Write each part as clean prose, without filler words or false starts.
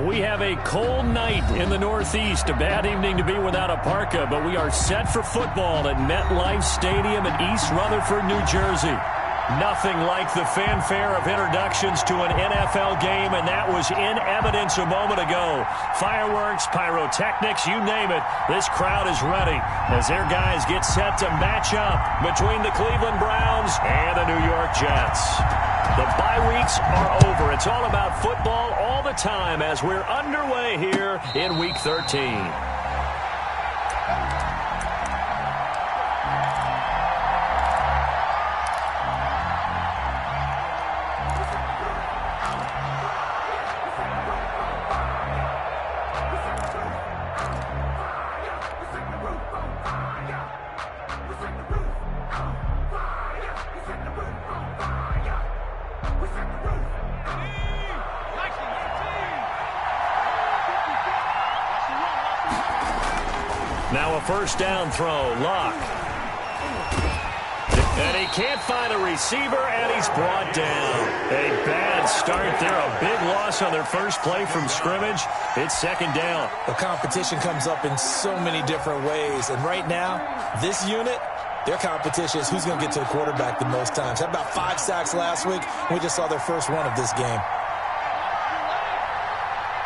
We have a cold night in the Northeast. A bad evening to be without a parka, but we are set for football at MetLife Stadium in East Rutherford, New Jersey. Nothing like the fanfare of introductions to an NFL game, and that was in evidence a moment ago. Fireworks, pyrotechnics, you name it. This crowd is ready as their guys get set to match up between the Cleveland Browns and the New York Jets. The bye weeks are over. It's all about football all the time as we're underway here in Week 13. Now a first down throw, Luck. And he can't find a receiver, and he's brought down. A bad start there, a big loss on their first play from scrimmage. It's second down. The competition comes up in so many different ways, and right now, this unit, their competition is who's going to get to the quarterback the most times. Had about 5 sacks last week. We just saw their first one of this game.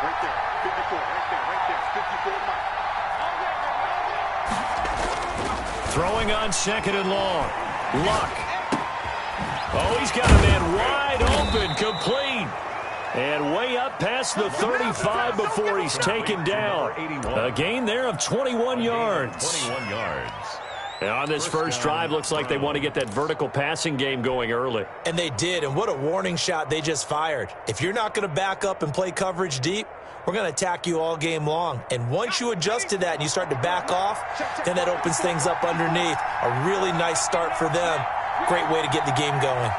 Right there, 54, right there, 54 mark. Throwing on second and long. Luck. Oh, he's got a man wide open, complete. And way up past the 35 before he's taken down. A gain there of 21 yards. 21 yards. And on this first drive, looks like they want to get that vertical passing game going early. And they did, and what a warning shot they just fired. If you're not going to back up and play coverage deep, we're going to attack you all game long. And once you adjust to that and you start to back off, then that opens things up underneath. A really nice start for them. Great way to get the game going.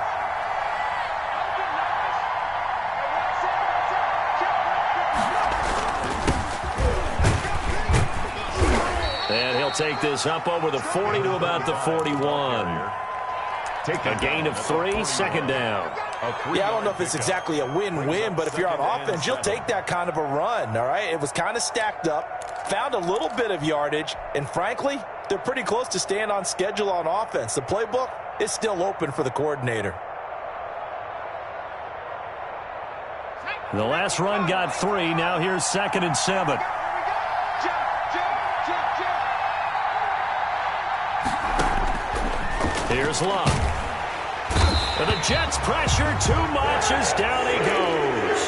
And he'll take this up over the 40 to about the 41. A gain of 3, second down. Yeah, I don't know if it's exactly a win-win, but if you're on offense, you'll take that kind of a run, all right? It was kind of stacked up, found a little bit of yardage, and frankly, they're pretty close to staying on schedule on offense. The playbook is still open for the coordinator. The last run got 3. Now here's second and 7. Here's Luck. And the Jets pressure too much as down he goes.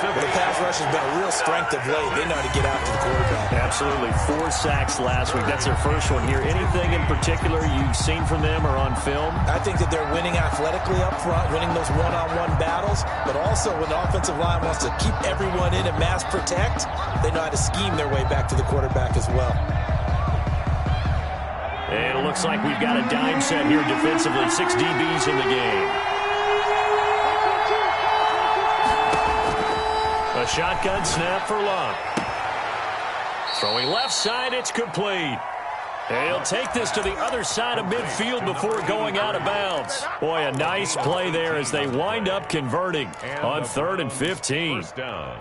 The pass rush has been a real strength of late. They know how to get after the quarterback. Absolutely. 4 sacks last week. That's their first one here. Anything in particular you've seen from them or on film? I think that they're winning athletically up front, winning those one-on-one battles, but also when the offensive line wants to keep everyone in and mass protect, they know how to scheme their way back to the quarterback as well. And it looks like we've got a dime set here defensively. 6 DBs in the game. A shotgun snap for Luck. Throwing left side, it's complete. And he'll take this to the other side of midfield before going out of bounds. Boy, a nice play there as they wind up converting on 3rd and 15. First down.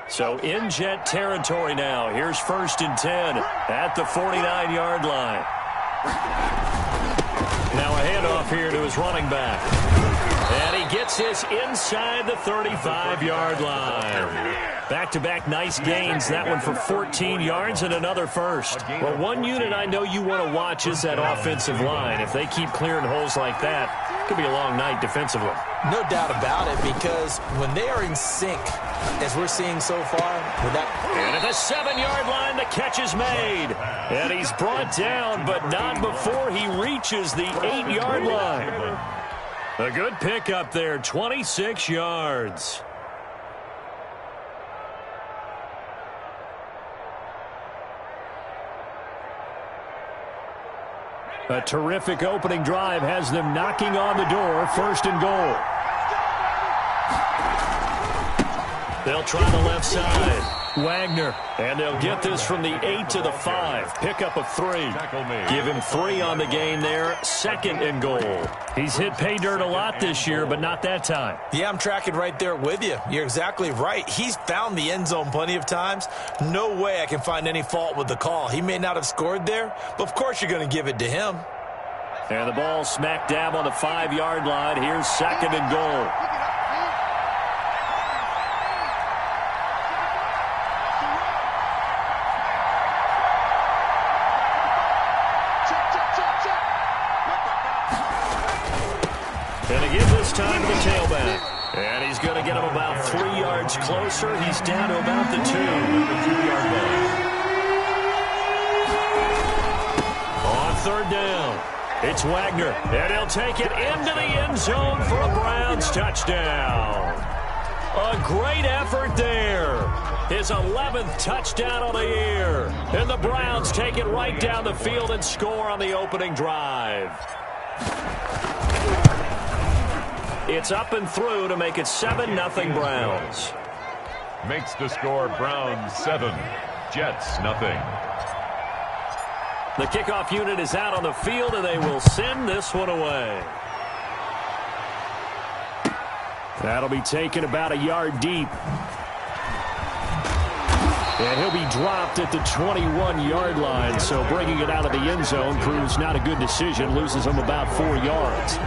So in Jet territory now. Here's 1st and 10 at the 49-yard line. Now a handoff here to his running back. And he gets this inside the 35-yard line. Back-to-back nice gains. That one for 14 yards and another first. Well, one unit I know you want to watch is that offensive line. If they keep clearing holes like that, it could be a long night defensively. No doubt about it, because when they are in sync, as we're seeing so far, with that. And at the 7-yard line, the catch is made. And he's brought down, but not before he reaches the 8-yard line. A good pickup there, 26 yards. A terrific opening drive has them knocking on the door. 1st and goal. They'll try the left side. Wagner, and they'll get this from the 8 to the 5. Pickup of 3. Give him 3 on the game there. 2nd and goal. He's hit pay dirt a lot this year, but not that time. Yeah, I'm tracking right there with you. You're exactly right. He's found the end zone plenty of times. No way I can find any fault with the call. He may not have scored there, but of course you're going to give it to him. And the ball smack dab on the 5-yard line. Here's 2nd and goal. And again this time to the tailback. And he's going to get him about 3 yards closer. He's down to about the 2-yard line. On 3rd down, it's Wagner. And he'll take it into the end zone for a Browns touchdown. A great effort there. His 11th touchdown on the year. And the Browns take it right down the field and score on the opening drive. It's up and through to make it 7-0 Browns. Makes the score Browns 7, Jets nothing. The kickoff unit is out on the field, and they will send this one away. That'll be taken about a yard deep. And he'll be dropped at the 21-yard line, so bringing it out of the end zone proves not a good decision, loses him about 4 yards.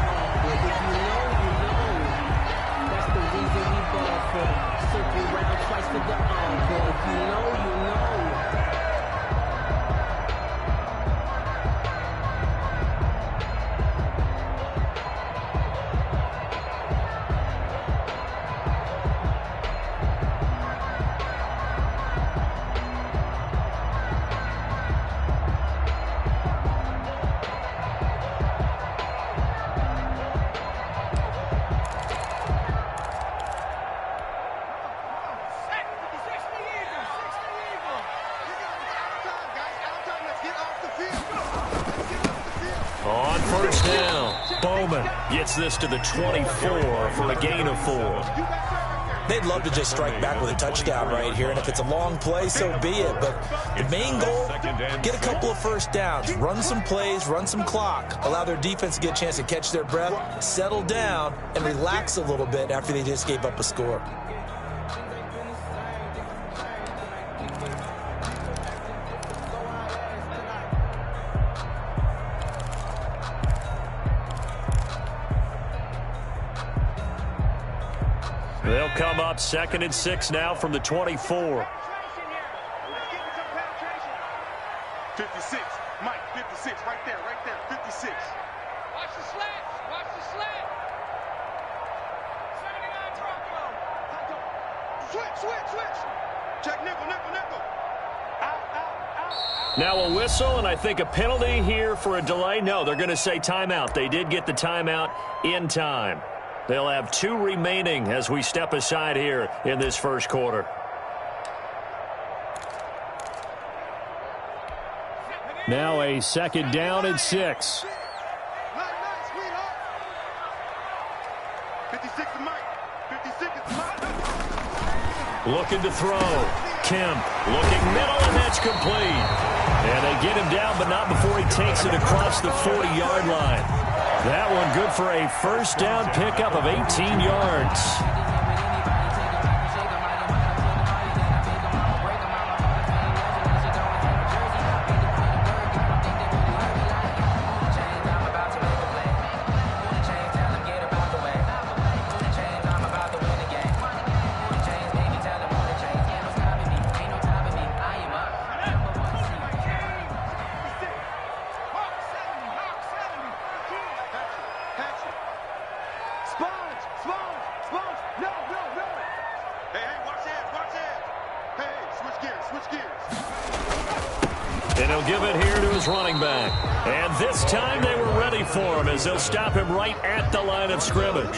On 1st down, Bowman gets this to the 24 for a gain of 4. They'd love to just strike back with a touchdown right here, and if it's a long play, so be it. But the main goal, get a couple of 1st downs, run some plays, run some clock, allow their defense to get a chance to catch their breath, settle down, and relax a little bit after they just gave up a score. They'll come up 2nd and 6 now from the 24. 56, Mike, 56, right there, 56. Watch the slats, watch the slat. 79 Switch. Check nickel. Out. Now a whistle, and I think a penalty here for a delay. No, they're going to say timeout. They did get the timeout in time. They'll have 2 remaining as we step aside here in this 1st quarter. Now a 2nd down and 6. 56 is Mike. 56 is Mike. Looking to throw. Kemp looking middle, and that's complete. And they get him down, but not before he takes it across the 40-yard line. That one good for a 1st down pickup of 18 yards. And he'll give it here to his running back. And this time they were ready for him as they'll stop him right at the line of scrimmage.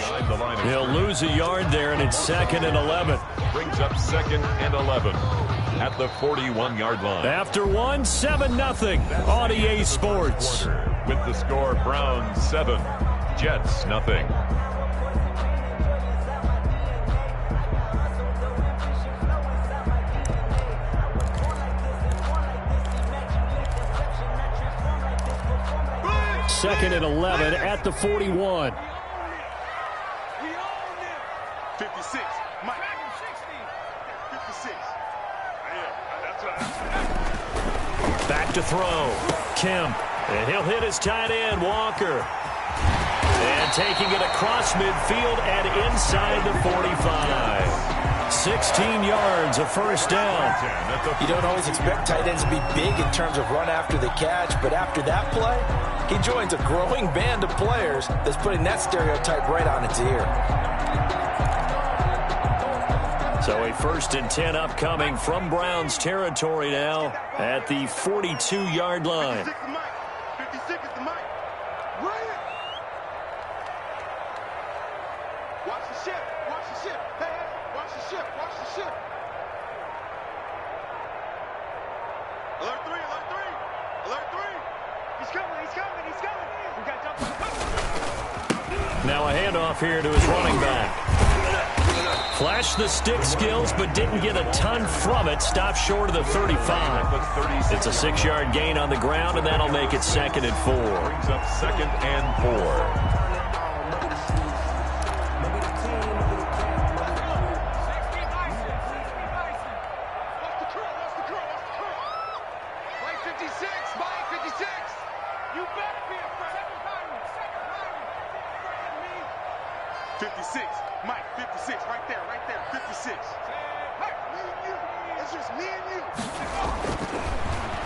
He'll lose a yard there, and it's 2nd and 11. Brings up 2nd and 11 at the 41-yard line. After 7-0 on EA Sports. With the score, Browns 7, Jets nothing. 2nd and 11 at the 41. 56. Mike. 56. Back to throw. Kemp. And he'll hit his tight end, Walker. And taking it across midfield and inside the 45. 16 yards, a first down. You don't always expect tight ends to be big in terms of run after the catch, but after that play, he joins a growing band of players that's putting that stereotype right on its ear. So a 1st and 10 upcoming from Browns territory now at the 42-yard line. 56 is Mike. 56 is the Mike. Run it. Watch the ship. Watch the ship. Hey, hey. Watch the ship. Watch the ship. Alert 3. Alert 3. Alert 3. He's coming. He's coming. He's coming. We got jump. Now a handoff here to his running back. Flashed the stick skills, but didn't get a ton from it. Stopped short of the 35. It's a 6-yard gain on the ground, and that'll make it 2nd and 4. Brings up 2nd and 4.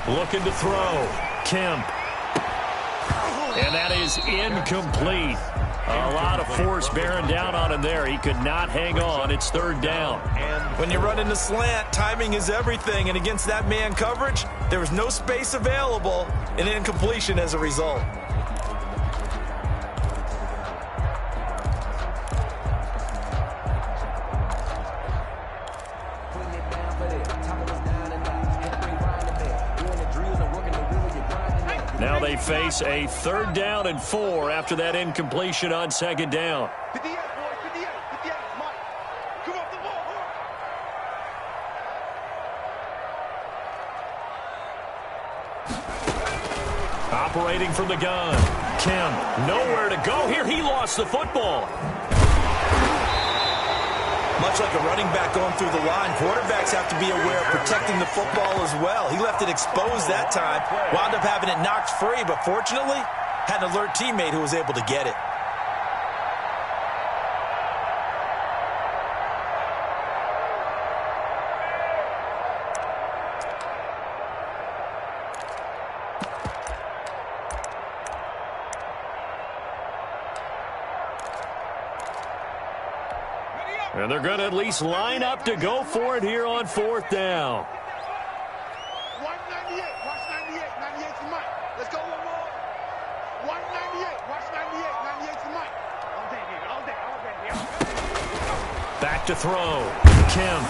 Looking to throw. Kemp. And that is incomplete. A lot of force bearing down on him there. He could not hang on. It's 3rd down. And when you're running the slant, timing is everything. And against that man coverage, there was no space available, and incompletion as a result. Now they face a 3rd down and 4 after that incompletion on 2nd down. 58, boys. 58. 58. Mike. Come off the ball. Operating from the gun. Kemp, nowhere to go here. He lost the football. Much like a running back going through the line, quarterbacks have to be aware of protecting the football as well. He left it exposed that time, wound up having it knocked free, but fortunately, had an alert teammate who was able to get it. And they're going to at least line up to go for it here on 4th down. 198. Watch 98. 98 to Mike. Let's go one more. 198. Watch 98. 98 to Mike. All day, baby. All day. All day. Yeah. Back to throw. Kemp.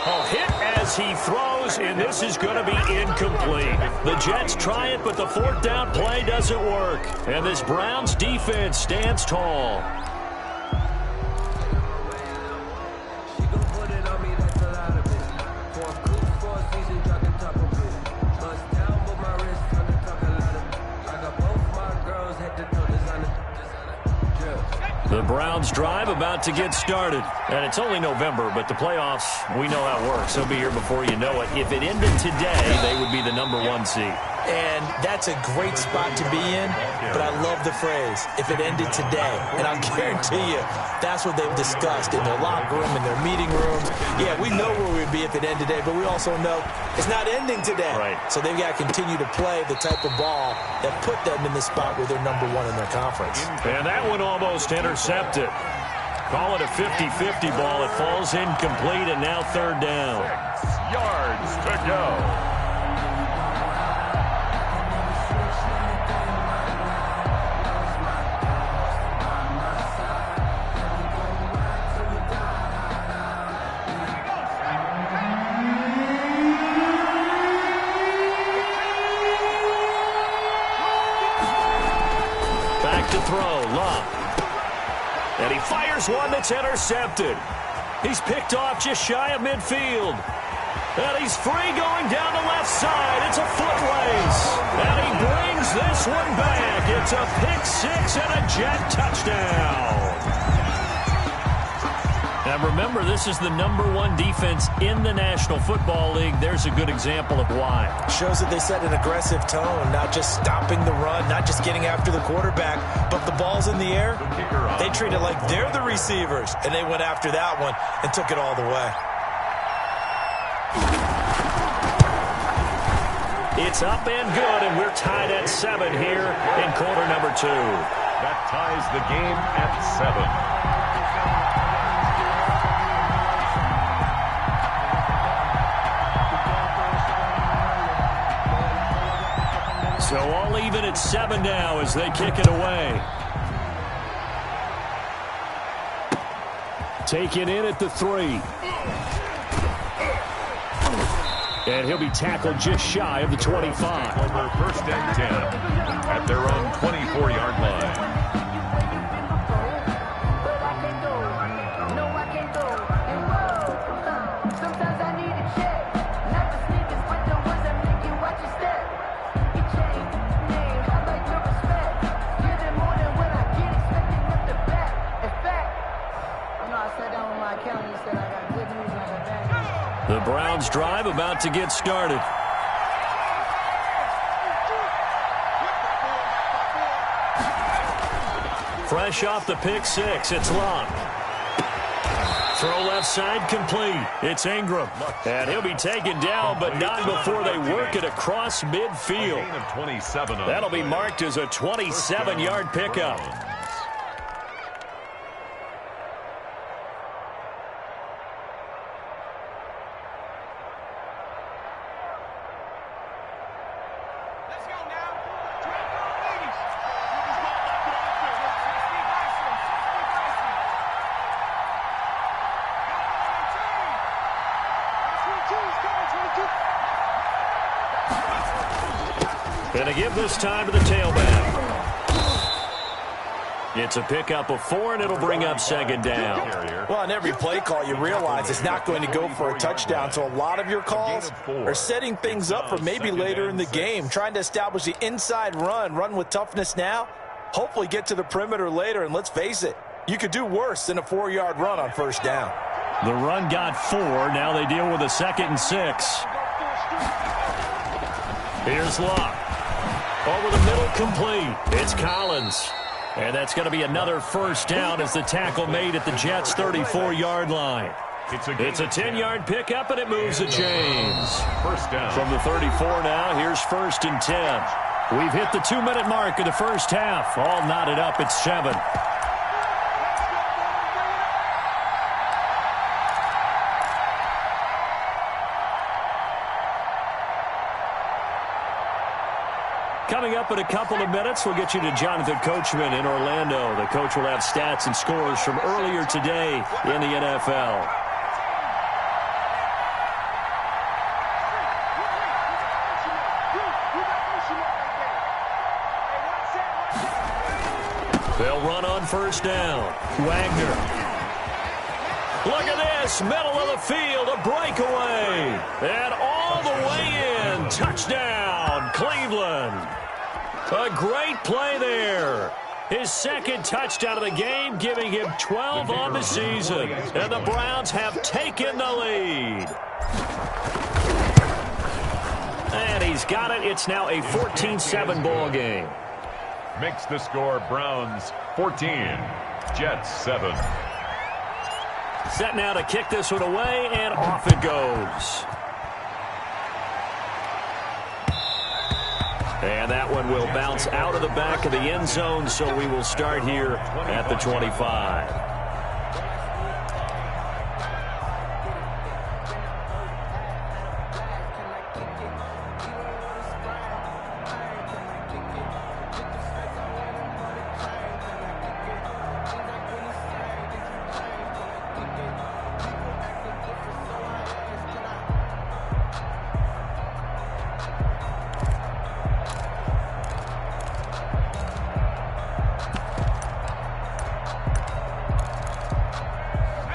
Oh, hit as he throws, and this is going to be incomplete. The Jets try it, but the 4th down play doesn't work. And this Browns defense stands tall. The Browns drive about to get started. And it's only November, but the playoffs, we know how it works. They'll be here before you know it. If it ended today, they would be the #1 seed. And that's a great spot to be in, but I love the phrase, if it ended today. And I'll guarantee you, that's what they've discussed in their locker room, in their meeting rooms. Yeah, we know where we'd be if it ended today, but we also know it's not ending today. Right. So they've got to continue to play the type of ball that put them in the spot where they're #1 in their conference. And that one almost intercepted. Call it a 50-50 ball. It falls incomplete, and now 3rd down. 6 yards to go. To throw, Love. And he fires one that's intercepted. He's picked off just shy of midfield. And he's free going down the left side. It's a foot race. And he brings this one back. It's a pick six and a Jet touchdown. And remember, this is the #1 defense in the National Football League. There's a good example of why. Shows that they set an aggressive tone, not just stopping the run, not just getting after the quarterback, but the ball's in the air. They treat it like they're the receivers, and they went after that one and took it all the way. It's up and good, and we're tied at 7 here in quarter number 2. That ties the game at 7. So all even at 7 now as they kick it away. Taken in at the 3. And he'll be tackled just shy of the 25. Over first and 10 at their own 24-yard line. The Browns drive about to get started. Fresh off the pick six, it's Locke. Throw left side complete. It's Ingram. And he'll be taken down, but not before they work it across midfield. That'll be marked as a 27-yard pickup. Going to give this time to the tailback. It's a pickup of 4, and it'll bring up second down. Well, on every play call, you realize it's not going to go for a touchdown, so a lot of your calls are setting things up for maybe later in the game, trying to establish the inside run with toughness now, hopefully get to the perimeter later, and let's face it, you could do worse than a 4-yard run on first down. The run got 4. Now they deal with a 2nd and 6. Here's Locke. Over the middle, complete. It's Collins. And that's going to be another first down as the tackle made at the Jets' 34-yard line. It's a 10-yard pickup, and it moves the chains. First down. From the 34 now, here's 1st and 10. We've hit the 2-minute mark of the first half. All knotted up at 7. Coming up in a couple of minutes, we'll get you to Jonathan Coachman in Orlando. The coach will have stats and scores from earlier today in the NFL. They'll run on first down. Wagner. Look at this, middle of the field, a breakaway. And all the way in, touchdown, Cleveland. A great play there. His 2nd touchdown of the game, giving him 12 on the season. And the Browns have taken the lead. And he's got it. It's now a 14-7 ball game. Makes the score Browns 14, Jets 7. Set now to kick this one away, and off it goes. And that one will bounce out of the back of the end zone, so we will start here at the 25.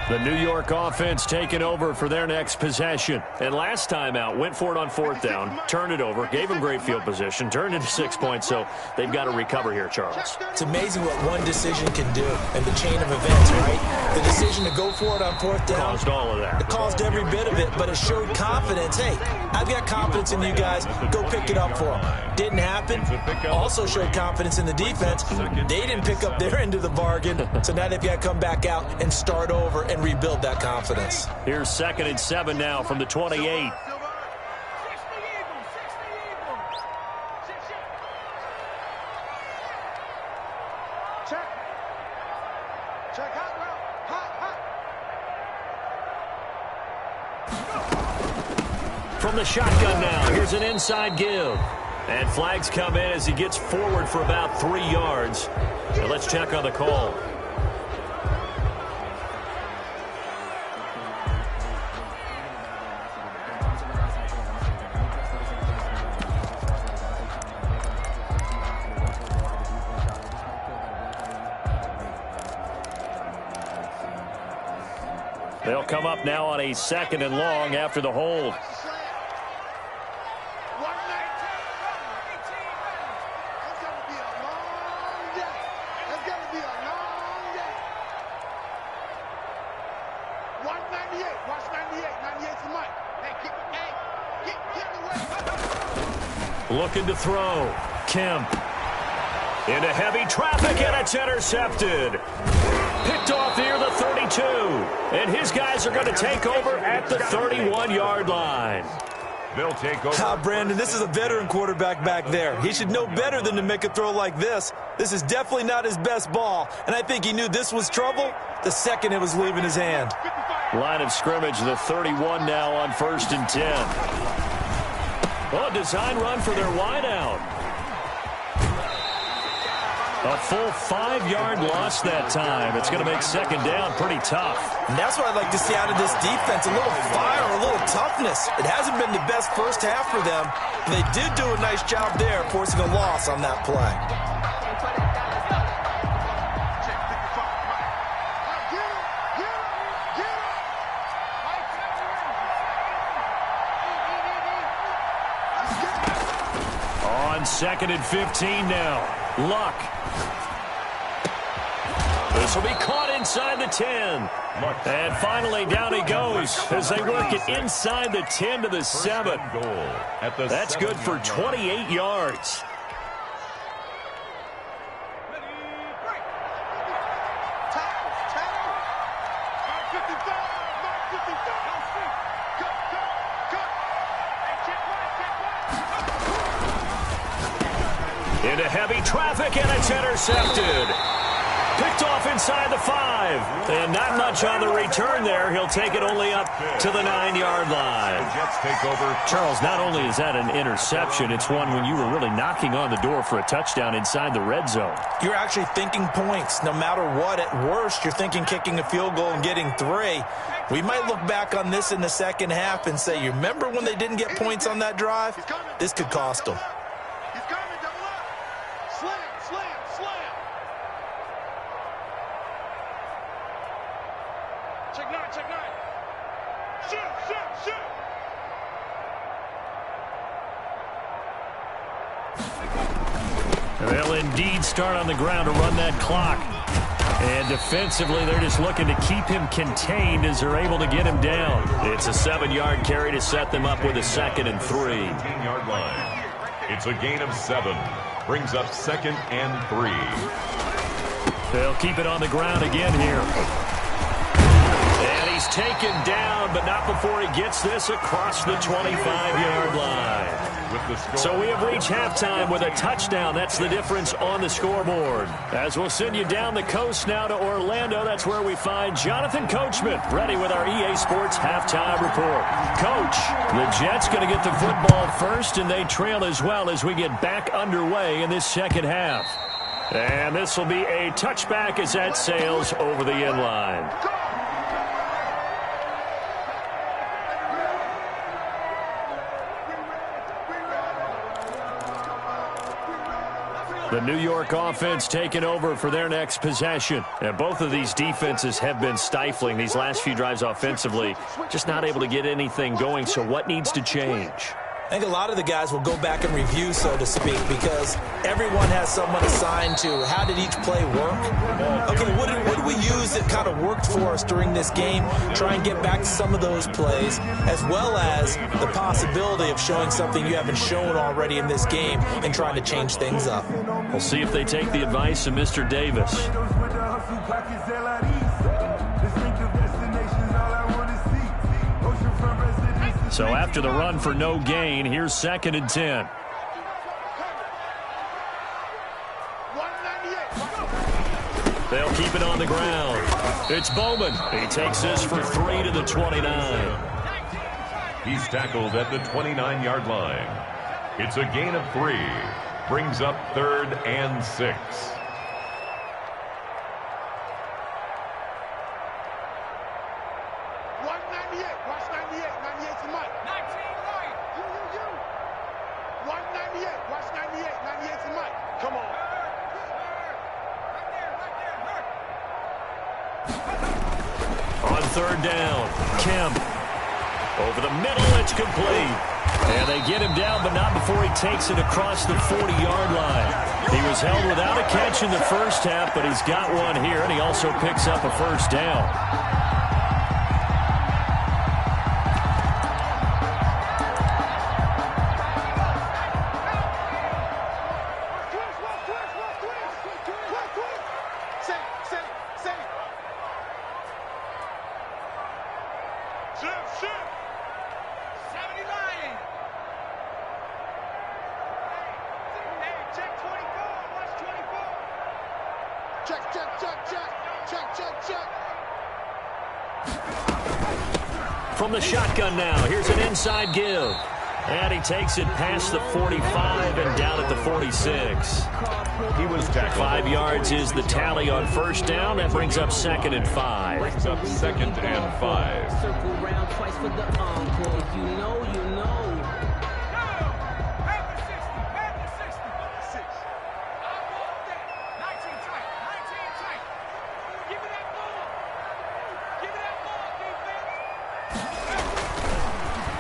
The New York offense taking over for their next possession. And last time out, went for it on 4th down, turned it over, gave them great field position, turned into 6 points, so they've got to recover here, Charles. It's amazing what one decision can do and the chain of events, right? The decision to go for it on 4th down. Caused all of that. It caused every bit of it, but it showed confidence. Hey, I've got confidence in you guys. Go pick it up for them. Didn't happen. Also showed confidence in the defense. They didn't pick up their end of the bargain, so now they've got to come back out and start over and rebuild that confidence. Here's 2nd and 7 now from the 28. Check hot route. Hot. From the shotgun now, here's an inside give. And flags come in as he gets forward for about 3 yards. And let's check on the call. They'll come up now on a 2nd and long after the hold. Looking to throw. Kemp. Into heavy traffic, and it's intercepted. Picked off near the 32. And his guys are going to take over at the 31-yard line. They'll take over. Brandon, this is a veteran quarterback back there. He should know better than to make a throw like this. This is definitely not his best ball, and I think he knew this was trouble the second it was leaving his hand. Line of scrimmage, the 31 now on 1st and 10. Oh, design run for their wideout. A full 5-yard loss that time. It's going to make 2nd down pretty tough. And that's what I'd like to see out of this defense, a little fire, a little toughness. It hasn't been the best first half for them, but they did do a nice job there forcing a loss on that play. On 2nd and 15 now. Luck. This will be caught inside the 10. And finally down he goes as they work it inside the 10 to the 7. That's good for 28 yards. Into heavy traffic, and it's intercepted. Picked off inside the 5. And not much on the return there. He'll take it only up to the 9-yard line. Jets take over. Charles, not only is that an interception, it's one when you were really knocking on the door for a touchdown inside the red zone. You're actually thinking points. No matter what, at worst, you're thinking kicking a field goal and getting 3. We might look back on this in the second half and say, you remember when they didn't get points on that drive? This could cost them. They'll indeed start on the ground to run that clock. And defensively, they're just looking to keep him contained as they're able to get him down. It's a 7-yard carry to set them up with a 2nd and 3. 18-yard line. It's a gain of 7. Brings up 2nd and 3. They'll keep it on the ground again here. And he's taken down, but not before he gets this across the 25-yard line. So we have reached halftime with a touchdown. That's the difference on the scoreboard. As we'll send you down the coast now to Orlando, that's where we find Jonathan Coachman, ready with our EA Sports halftime report. Coach, the Jets going to get the football first, and they trail as well as we get back underway in this second half. And this will be a touchback as that sails over the end line. The New York offense taking over for their next possession. And both of these defenses have been stifling these last few drives offensively. Just not able to get anything going, so what needs to change? I think a lot of the guys will go back and review, so to speak, because everyone has someone assigned to how did each play work. Okay, what did we use that kind of worked for us during this game? Try and get back to some of those plays, as well as the possibility of showing something you haven't shown already in this game and trying to change things up. We'll see if they take the advice of Mr. Davis. So after the run for no gain, here's 2nd and 10. They'll keep it on the ground. It's Bowman. He takes this for 3 to the 29. He's tackled at the 29-yard line. It's a gain of 3. Brings up 3rd and 6. On 3rd down, Kemp. Over the middle, it's complete. And they get him down, but not before he takes it across the 40-yard line. He was held without a catch in the first half, but he's got one here, and he also picks up a first down. From the shotgun now, here's an inside give. And he takes it past the 45 and down at the 46. He was tackled. 5 yards is the tally on 1st down. That brings up 2nd and 5. Brings up 2nd and 5. Circle round twice for the encore. You know.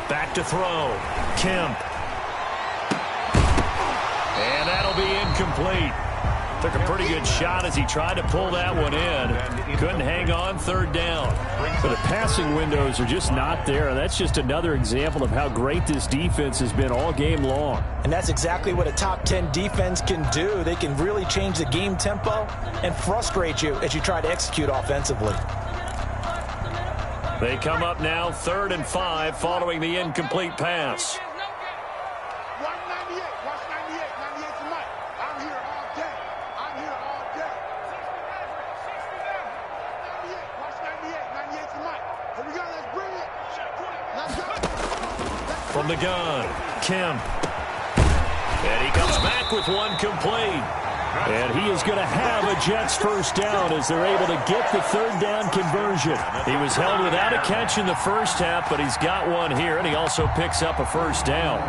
Back to throw. Kemp. And that'll be incomplete. Took a pretty good shot as he tried to pull that one in. Couldn't hang on 3rd down. But the passing windows are just not there. And that's just another example of how great this defense has been all game long. And that's exactly what a top 10 defense can do. They can really change the game tempo and frustrate you as you try to execute offensively. They come up now 3rd and 5 following the incomplete pass. 198. Watch 98. 98 to Mike. I'm here all day. I'm here all day. 98. Watch 98. 98 to Mike. Here we go. Let's bring it. Let's go. From the gun, Kemp. And he comes back with one complete. And he is going to have a Jets first down as they're able to get the 3rd down conversion. He was held without a catch in the first half, but he's got one here, and he also picks up a first down.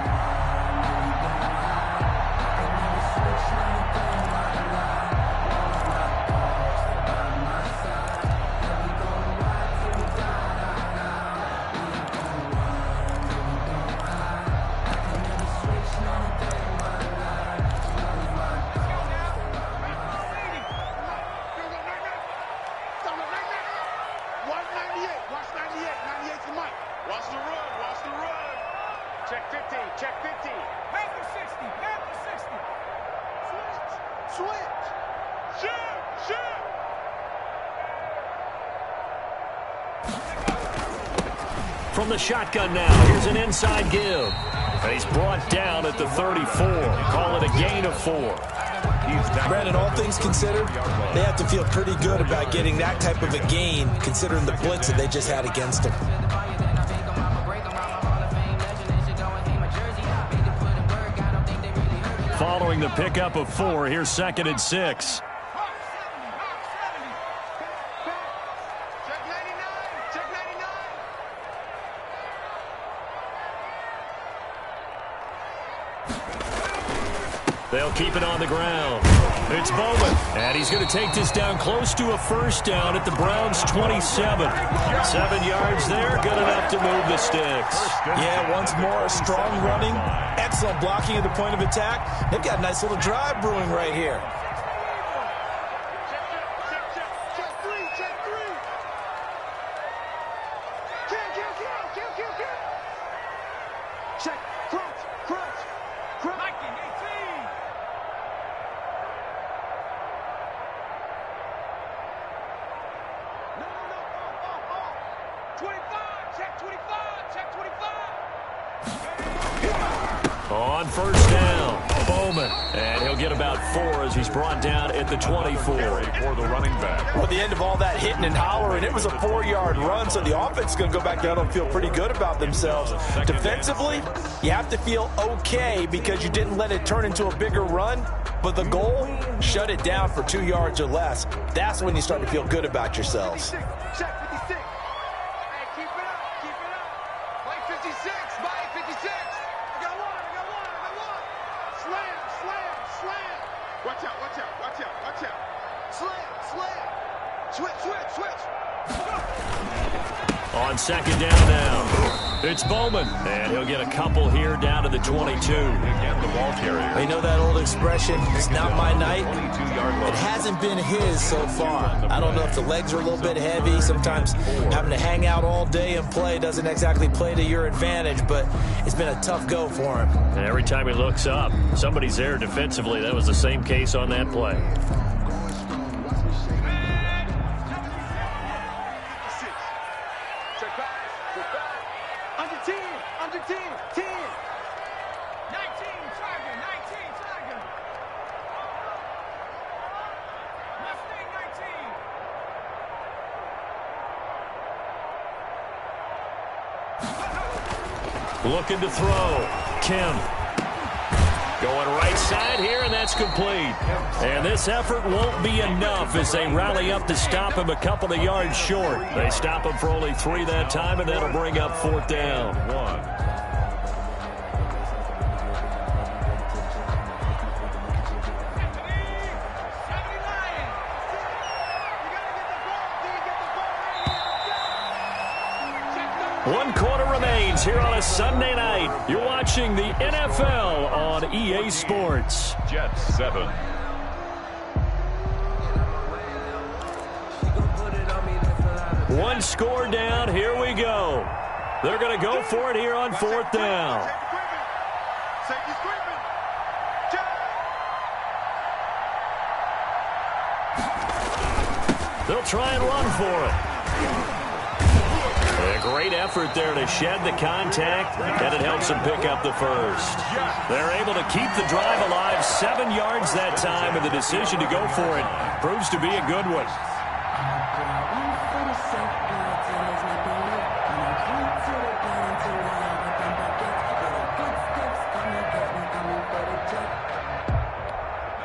From the shotgun now, here's an inside give. And he's brought down at the 34. Call it a gain of 4. Brandon, all things considered, they have to feel pretty good about getting that type of a gain, considering the blitz that they just had against them. Following the pickup of 4, here's 2nd and 6. They'll They'll keep it on the ground. It's Bowman, and he's going to take this down close to a first down at the Browns' 27. 7 yards there, good enough to move the sticks. Yeah, once more, a strong running, excellent blocking at the point of attack. They've got a nice little drive brewing right here. Check, crunch, crunch, crunch. 1918. No. 25, check 25, check 25. On first down, Bowman, and he'll get about 4 as he's brought down at the 24. For the running back. Well, at the end of all that hitting and hollering, it was a 4-yard run, so the offense is going to go back down and feel pretty good about themselves. Defensively, you have to feel okay because you didn't let it turn into a bigger run, but the goal, shut it down for 2 yards or less. That's when you start to feel good about yourselves. Check 56. Hey, keep it up, keep it up. Mike 56, Mike 56. I got one. Slam. Watch out. Slam. Switch. On second down now, it's Bowman, and he'll get a couple here down to the 22. Again, the ball carrier. You know that old expression, it's not my night? 22-yard line. It hasn't been his so far. I don't know if the legs are a little bit heavy. Sometimes having to hang out all day and play doesn't exactly play to your advantage, but it's been a tough go for him. And every time he looks up, somebody's there defensively. That was the same case on that play. Under 10. 10. 19, Tiger. Mustang 19. Looking to throw. Kim. Going right side here, and that's complete. And this effort won't be enough as they rally up to stop him a couple of yards short. They stop him for only 3 that time, and that'll bring up 4th down. 1. One quarter remains here on a Sunday night. You're watching the NFL on EA Sports. Jets 7. One score down. Here we go. They're going to go for it here on 4th down. Safety's creeping. They'll try and run for it. A great effort there to shed the contact, and it helps them pick up the first. They're able to keep the drive alive 7 yards that time, and the decision to go for it proves to be a good one.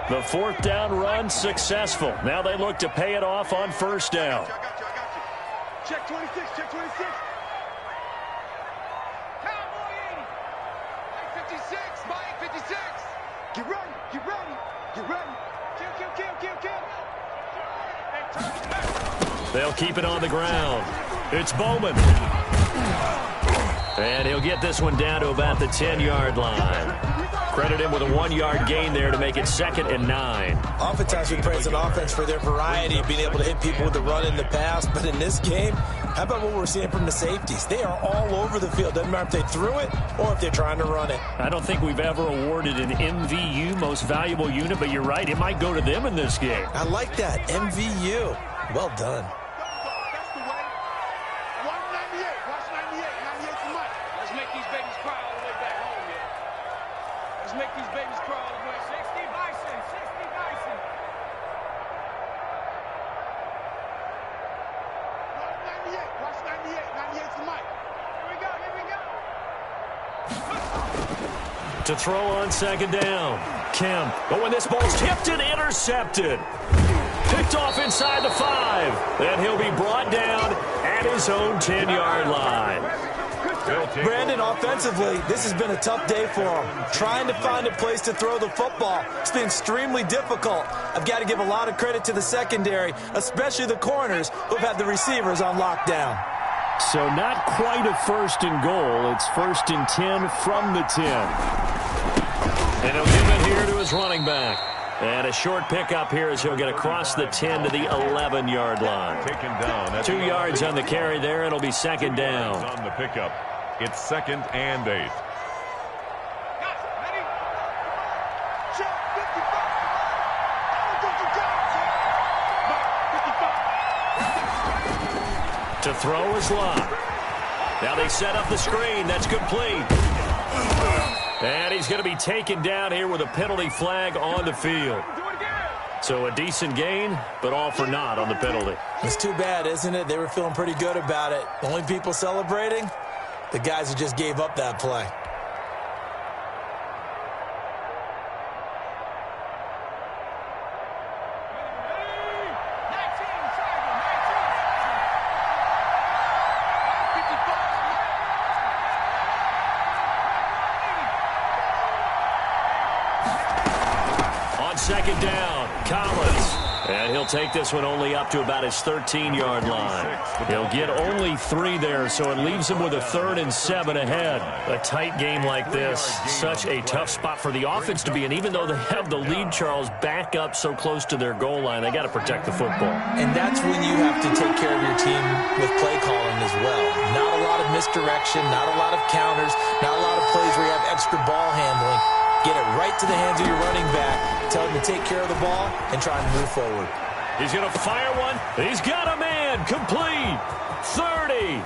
The 4th down run successful. Now they look to pay it off on first down. I got you. Check 26. Cowboy 80. Mike 56, Mike 56. Get ready. Kill. They'll keep it on the ground. It's Bowman. And he'll get this one down to about the 10-yard line. Credit him with a 1-yard gain there to make it 2nd and 9. Oftentimes we praise an offense for their variety of being able to hit people with the run in the pass, but in this game, how about what we're seeing from the safeties? They are all over the field. Doesn't matter if they threw it or if they're trying to run it. I don't think we've ever awarded an MVU, most valuable unit, but you're right, it might go to them in this game. I like that, MVU. Well done. That's the way. 198. Watch 98. 98's the mic. Let's make these babies cry all the way back home, man. Let's make these babies cry all the way. 60 Bison. 60 Bison. 198. Watch 98. 98's the mic. Here we go. To throw on second down. Kim. But when this ball's tipped and intercepted. Picked off inside the 5. And he'll be brought down at his own 10-yard line. Brandon, offensively, this has been a tough day for them. Trying to find a place to throw the football. It's been extremely difficult. I've got to give a lot of credit to the secondary, especially the corners who've had the receivers on lockdown. So not quite a 1st and goal. It's 1st and 10 from the 10. And he'll give it here to his running back. And a short pickup here as he'll get across the 10 to the 11-yard line. Taken down. 2 yards on the carry there. It'll be 2nd down. On the pickup, it's 2nd and 8. To throw is Lott. Now they set up the screen. That's complete. And he's going to be taken down here with a penalty flag on the field. So a decent gain, but all for naught on the penalty. It's too bad, isn't it? They were feeling pretty good about it. The only people celebrating, the guys who just gave up that play. Second down, Collins. And he'll take this one only up to about his 13-yard line. He'll get only 3 there, so it leaves him with a 3rd and 7 ahead. A tight game like this, such a tough spot for the offense to be in. Even though they have the lead, Charles, back up so close to their goal line, they got to protect the football. And that's when you have to take care of your team with play calling as well. Not a lot of misdirection, not a lot of counters, not a lot of plays where you have extra ball handling. Get it right to the hands of your running back. Tell him to take care of the ball and try and move forward. He's going to fire one. He's got a man. Complete. 30.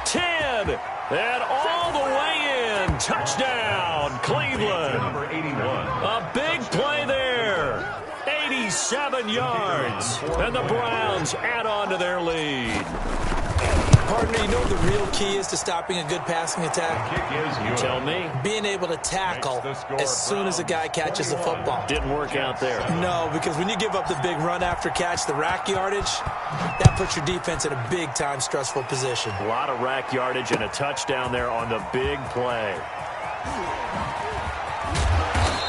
10. And all the way in. Touchdown, Cleveland. Number 81. A big play there. 87 yards. And the Browns add on to their lead. Partner, you know what the real key is to stopping a good passing attack? You tell me. Being able to tackle as soon as a guy catches the football. Didn't work out there. No, because when you give up the big run after catch, the rack yardage, that puts your defense in a big-time stressful position. A lot of rack yardage and a touchdown there on the big play.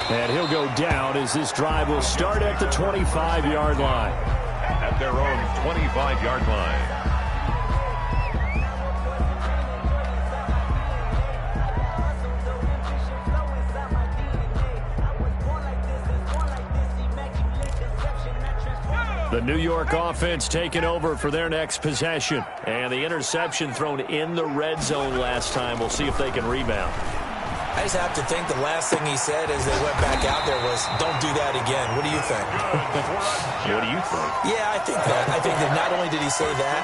And he'll go down as this drive will start at the 25-yard line. At their own 25-yard line. The New York offense taking over for their next possession. And the interception thrown in the red zone last time. We'll see if they can rebound. I just have to think the last thing he said as they went back out there was, don't do that again. What do you think? What do you think? Yeah, I think that. I think that not only did he say that,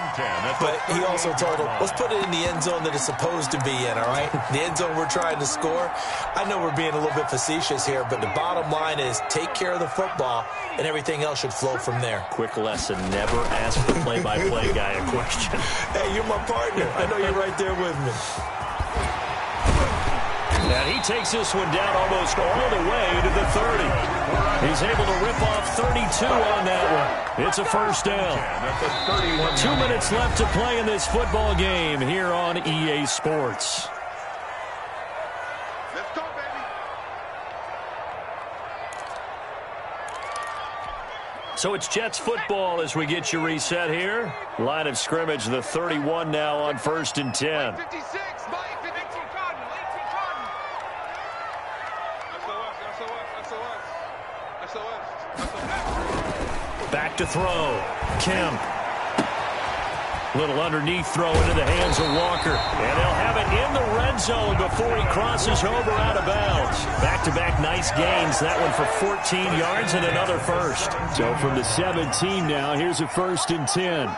but he also told him, let's put it in the end zone that it's supposed to be in, all right? The end zone we're trying to score. I know we're being a little bit facetious here, but the bottom line is take care of the football, and everything else should flow from there. Quick lesson, never ask the play-by-play guy a question. Hey, you're my partner. I know you're right there with me. And he takes this one down almost all the way to the 30. He's able to rip off 32 on that one. It's a first down. 2 minutes left to play in this football game here on EA Sports. Let's go, baby. So it's Jets football as we get you reset here. Line of scrimmage, the 31 now on 1st and 10. 56, Mike. 18 Cardinal. 18 Cardinal. SOS. Back to throw. Kemp. Little underneath throw into the hands of Walker. And they'll have it in the red zone before he crosses over out of bounds. Back-to-back nice gains. That one for 14 yards and another first. So from the 17 now, here's a 1st and 10.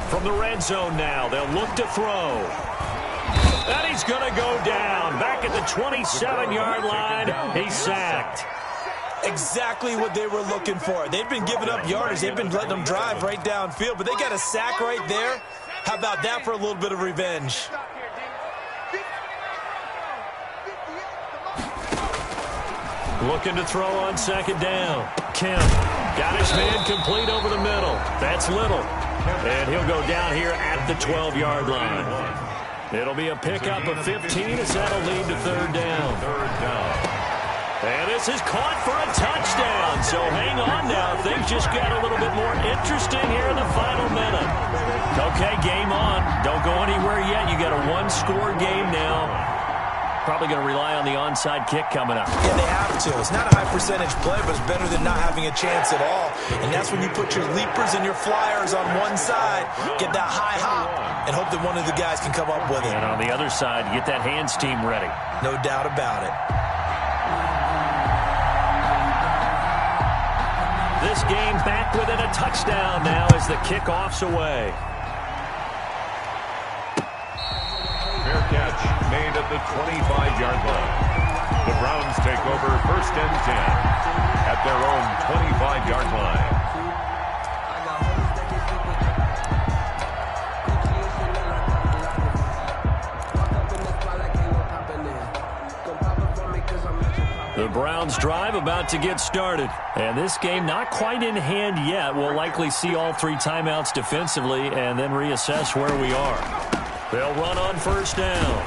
From the red zone now, they'll look to throw. And he's going to go down. Back at the 27-yard line, he's sacked. Exactly what they were looking for. They've been giving up yardage. They've been letting them drive right downfield, but they got a sack right there. How about that for a little bit of revenge? Looking to throw on second down. Kemp got his man complete over the middle. That's Little. And he'll go down here at the 12-yard line. It'll be a pickup of 15 as that'll lead to third down. And this is caught for a touchdown. So hang on now. Things just got a little bit more interesting here in the final minute. Okay, game on. Don't go anywhere yet. You got a one-score game now. Probably going to rely on the onside kick coming up. Yeah, they have to. It's not a high-percentage play, but it's better than not having a chance at all. And that's when you put your leapers and your flyers on one side, get that high hop, and hope that one of the guys can come up with it. And on the other side, get that hands team ready. No doubt about it. This game back within a touchdown now as the kickoff's away. Fair catch made at the 25-yard line. The Browns take over 1st and 10 at their own 25-yard line. The Browns drive about to get started. And this game not quite in hand yet. We'll likely see all 3 timeouts defensively and then reassess where we are. They'll run on 1st down.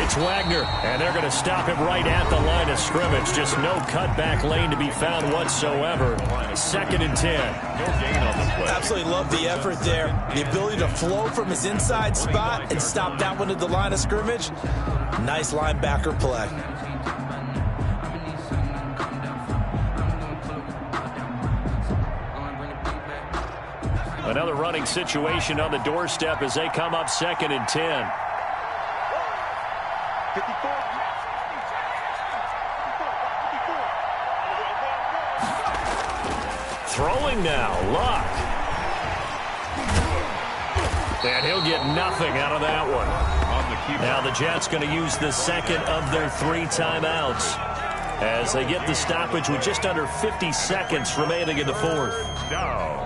It's Wagner, and they're going to stop him right at the line of scrimmage. Just no cutback lane to be found whatsoever. 2nd and 10. No gain on the play. Absolutely love the effort there. The ability to flow from his inside spot and stop that one at the line of scrimmage. Nice linebacker play. Another running situation on the doorstep as they come up 2nd and 10. Throwing now, Luck. And he'll get nothing out of that one. Now the Jets going to use the 2nd of their 3 timeouts as they get the stoppage with just under 50 seconds remaining in the 4th. No.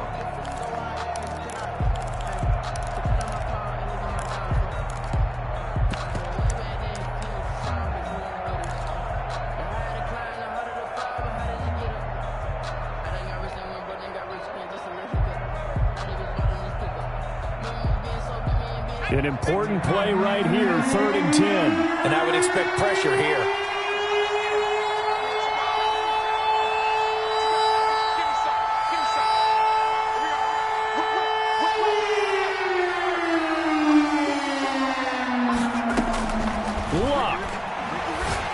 An important play right here, 3rd and 10. And I would expect pressure here. Luck.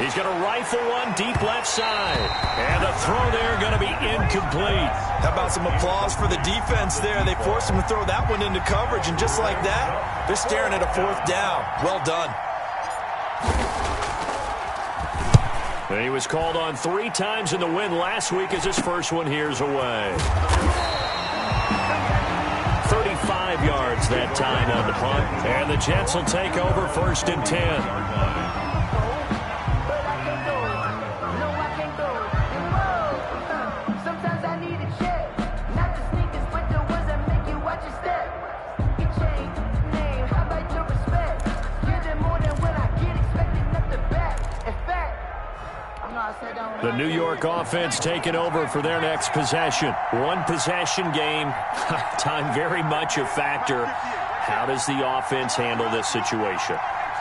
He's going to rifle one deep left side. And the throw there going to be incomplete. How about some applause for the defense there? They forced him to throw that one into coverage, and just like that, they're staring at a 4th down. Well done. And he was called on 3 times in the win last week as his first one here's away. 35 yards that time on the punt. And the Jets will take over 1st and 10. The New York offense taking over for their next possession. 1 possession game. Time very much a factor. How does the offense handle this situation?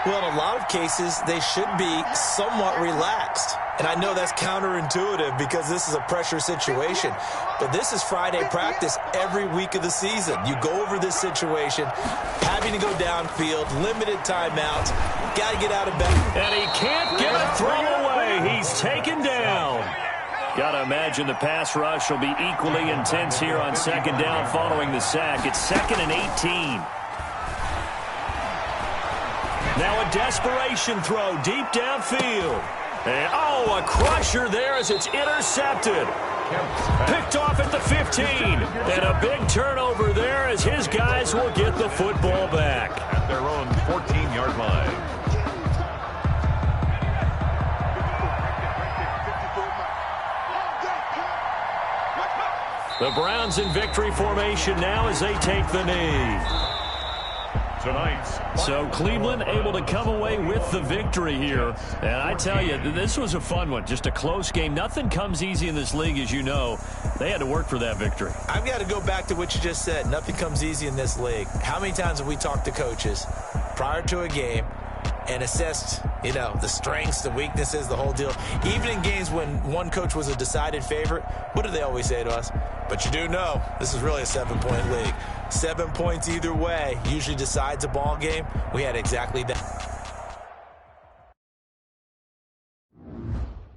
Well, in a lot of cases, they should be somewhat relaxed. And I know that's counterintuitive because this is a pressure situation. But this is Friday practice every week of the season. You go over this situation, having to go downfield, limited timeouts, got to get out of bed. And he can't get a throw away. He's taken down. Got to imagine the pass rush will be equally intense here on 2nd down following the sack. It's 2nd and 18. Now a desperation throw deep downfield. And, a crusher there as it's intercepted. Picked off at the 15. And a big turnover there as his guys will get the football back. At their own 14-yard line. The Browns in victory formation now as they take the knee. tonight's. So Cleveland able to come away with the victory here. And I tell you, this was a fun one. Just a close game. Nothing comes easy in this league, as you know. They had to work for that victory. I've got to go back to what you just said. Nothing comes easy in this league. How many times have we talked to coaches prior to a game and assessed, the strengths, the weaknesses, the whole deal? Even in games when one coach was a decided favorite, what do they always say to us? But you do know this is really a 7-point league. 7 points either way usually decides a ball game. We had exactly that.